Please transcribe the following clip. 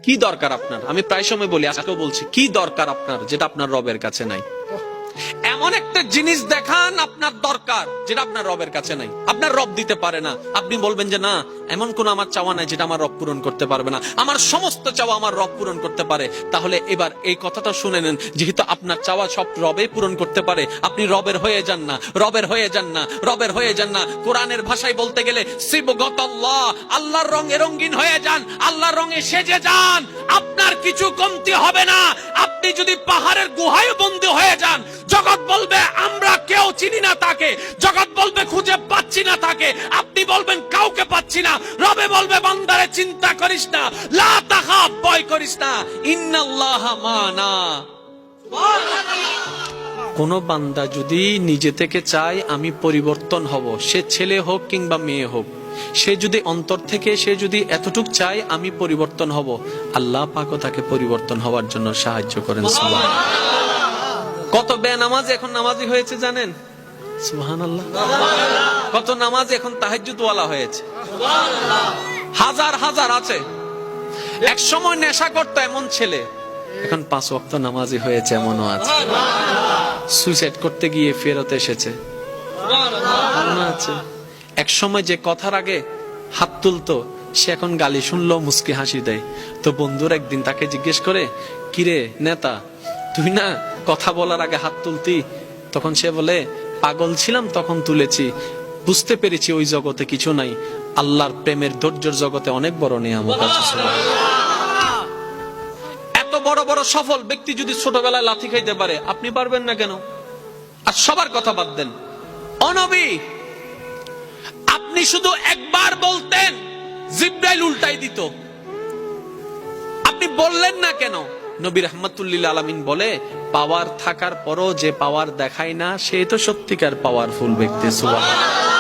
কি দরকার আপনার? আমি প্রায় সময় বলি, আজকেও বলছি, কি দরকার আপনার যেটা আপনার রবের কাছে নাই? এমন একটা জিনিস দেখান আপনার দরকার যেটা আপনার রবের কাছে নাই। আপনার রব দিতে পারে না, আপনি বলবেন যে না, এমন কোন আমার চাওয়া নাই যেটা আমার রব পূরণ করতে পারবে না, আমার সমস্ত চাওয়া আমার রব পূরণ করতে পারে। তাহলে এবার এই কথাটা শুনে নেন, যেহেতু আপনার চাওয়া সব রবে পূরণ করতে পারে, আপনি রবের হয়ে যান না, রবের হয়ে যান না, রবের হয়ে যান না। কোরআনের ভাষায় বলতে গেলে সিবগতাল্লাহ, আল্লাহর রঙে রঙিন হয়ে যান, আল্লাহর রঙে সেজে যান, আপনার কিছু কমতি হবে না। আপনি যদি পাহাড়ের গুহায় বন্দী হয়ে যান, জগৎ বলবে আমরা কেউ চিনি না তাকে, জগৎ বলবে খুঁজে পাচ্ছি না তাকে, আপনি বলবেন কাউকে পাচ্ছি না, রবে বলবে বান্দারে চিন্তা করিস না, লা তাখাফ, ভয় করিস না, ইন্নাল্লাহা মানা। কোন বান্দা যদি নিজে থেকে চায় আমি পরিবর্তন হব, সে ছেলে হোক কিংবা মেয়ে হোক, সে যদি অন্তর থেকে সে যদি এতটুক চায় আমি পরিবর্তন হব, আল্লাহ পাকও তাকে পরিবর্তন হওয়ার জন্য সাহায্য করেন। সুবহানাল্লাহ। কত বেনামাজ এখন নামাজি হয়েছে জানেন? সুবহানাল্লাহ। কত নামাজ এখন তাহাজ্জুদ ওয়ালা হয়েছে, হাজার হাজার আছে। এক সময় নেশা করতো এমন ছেলে, এখন 5 ওয়াক্ত নামাজি হয়েছে এমনও আছে। সুইসাইড করতে গিয়ে ফেরত এসেছে, আছে। এক সময় যে কথার আগে হাত তুলতো, সে এখন গালি শুনলো মুস্কি হাসি দেয়। তো বন্ধুর একদিন তাকে জিজ্ঞেস করে, কিরে নেতা, তুই না কথা বলার আগে হাত তুলতি? তখন সে বলে, পাগল ছিলাম তখন তুলেছি, বুঝতে পেরেছি ওই জগতে কিছু নাই, আল্লাহর প্রেমের ধৈর্যের জগতে অনেক বড় নিয়ামত আছে। এত বড় বড় সফল ব্যক্তি যদি ছোটবেলায় লাথি খাইতে পারে, আপনি পারবেন না কেন? আর সবার কথা বাদ দেন, ও নবী, আপনি শুধু একবার বলতেন জিবরাইল উল্টাই দিত, আপনি বললেন না কেন? নবী রাহমাতুল লিল আলামিন বলে, পাওয়ার থাকার পরও যে পাওয়ার দেখায় না, সে তো সত্যিকার পাওয়ারফুল ব্যক্তি। সুবহানাল্লাহ।